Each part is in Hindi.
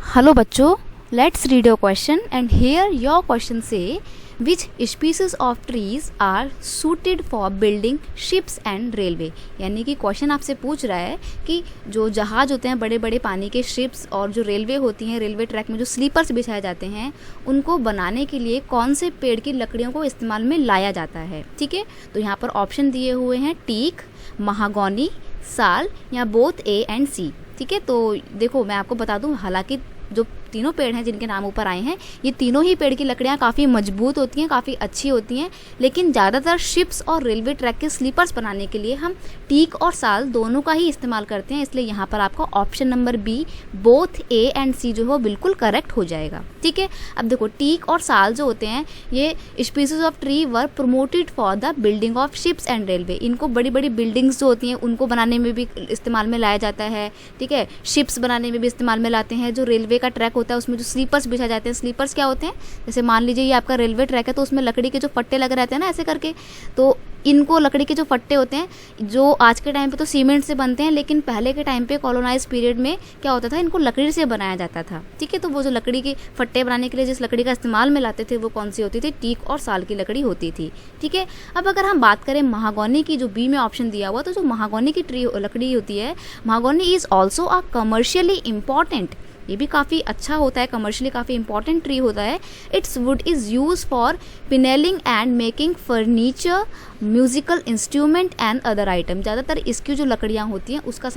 Hello बच्चों, let's read your question and here your question say which species of trees are suited for building ships and railway। यानी कि क्वेश्चन आपसे पूछ रहा है कि जो जहाज होते हैं बड़े बड़े पानी के शिप्स और जो रेलवे होती हैं, रेलवे ट्रैक में जो स्लीपर्स बिछाए जाते हैं, उनको बनाने के लिए कौन से पेड़ की लकड़ियों को इस्तेमाल में लाया जाता है। ठीक है, तो यहाँ पर ऑप्शन दिए हुए हैं टीक, महागौनी, साल या बोथ ए एंड सी। ठीक है, तो देखो मैं आपको बता दूं, हालांकि जो तीनों पेड़ हैं जिनके नाम ऊपर आए हैं, ये तीनों ही पेड़ की लकड़ियाँ काफ़ी मजबूत होती हैं, काफ़ी अच्छी होती हैं, लेकिन ज़्यादातर शिप्स और रेलवे ट्रैक के स्लीपर्स बनाने के लिए हम टीक और साल दोनों का ही इस्तेमाल करते हैं। इसलिए यहाँ पर आपका option number B both A and C जो है वो बिल्कुल करेक्ट हो जाएगा। ठीक है, अब देखो टीक और साल जो होते हैं ये species of tree were promoted for the building of ships and railway. इनको बड़ी बड़ी बिल्डिंग्स जो होती हैं उनको बनाने में भी इस्तेमाल में लाया जाता है। ठीक है, शिप्स बनाने में भी इस्तेमाल में लाते हैं। जो रेलवे का ट्रैक होता है उसमें जो स्लीपर्स बिछाए जाते हैं, स्लीपर्स क्या होते हैं, जैसे मान लीजिए ये आपका रेलवे ट्रैक है तो उसमें लकड़ी के जो फट्टे लगे रहते हैं ना ऐसे करके, तो इनको लकड़ी के जो फट्टे होते हैं जो आज के टाइम पे तो सीमेंट से बनते हैं, लेकिन पहले के टाइम पे कॉलोनाइज पीरियड में क्या होता था, इनको लकड़ी से बनाया जाता था। ठीक है, तो वो जो लकड़ी के फट्टे बनाने के लिए जिस लकड़ी का इस्तेमाल में लाते थे वो कौन सी होती थी, टीक और साल की लकड़ी होती थी। ठीक है, अब अगर हम बात करें महागौनी की, जो बी में ऑप्शन दिया हुआ, तो जो महागौनी की ट्री लकड़ी होती है, mahogany is also a commercially important, ये भी काफ़ी अच्छा होता है, कमर्शियली काफ़ी इंपॉर्टेंट ट्री होता है। Its wood is use for panelling and making furniture, musical instrument and other item. ज़्यादातर इसकी जो लकड़ियाँ होती हैं उसका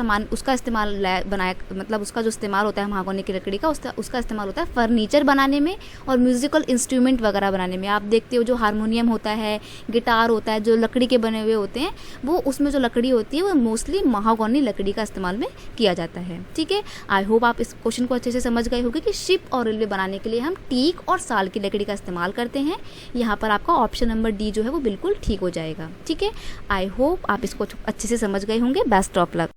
इस्तेमाल बनाया, मतलब उसका जो इस्तेमाल होता है महागौनी की लकड़ी का, उसका इस्तेमाल होता है फर्नीचर बनाने में और म्यूजिकल इंस्ट्रूमेंट वगैरह बनाने में। आप देखते हो जो हारमोनियम होता है, गिटार होता है, जो लकड़ी के बने हुए होते हैं, वो उसमें जो लकड़ी होती है वो मोस्टली महागौनी लकड़ी का इस्तेमाल में किया जाता है। ठीक है, आई होप आप इस क्वेश्चन को अच्छे से समझ गए होंगे कि शिप और रेलवे बनाने के लिए हम टीक और साल की लकड़ी का इस्तेमाल करते हैं। यहाँ पर आपका ऑप्शन नंबर डी जो है वो बिल्कुल ठीक हो जाएगा। ठीक है, आई होप आप इसको अच्छे से समझ गए होंगे। Best of luck.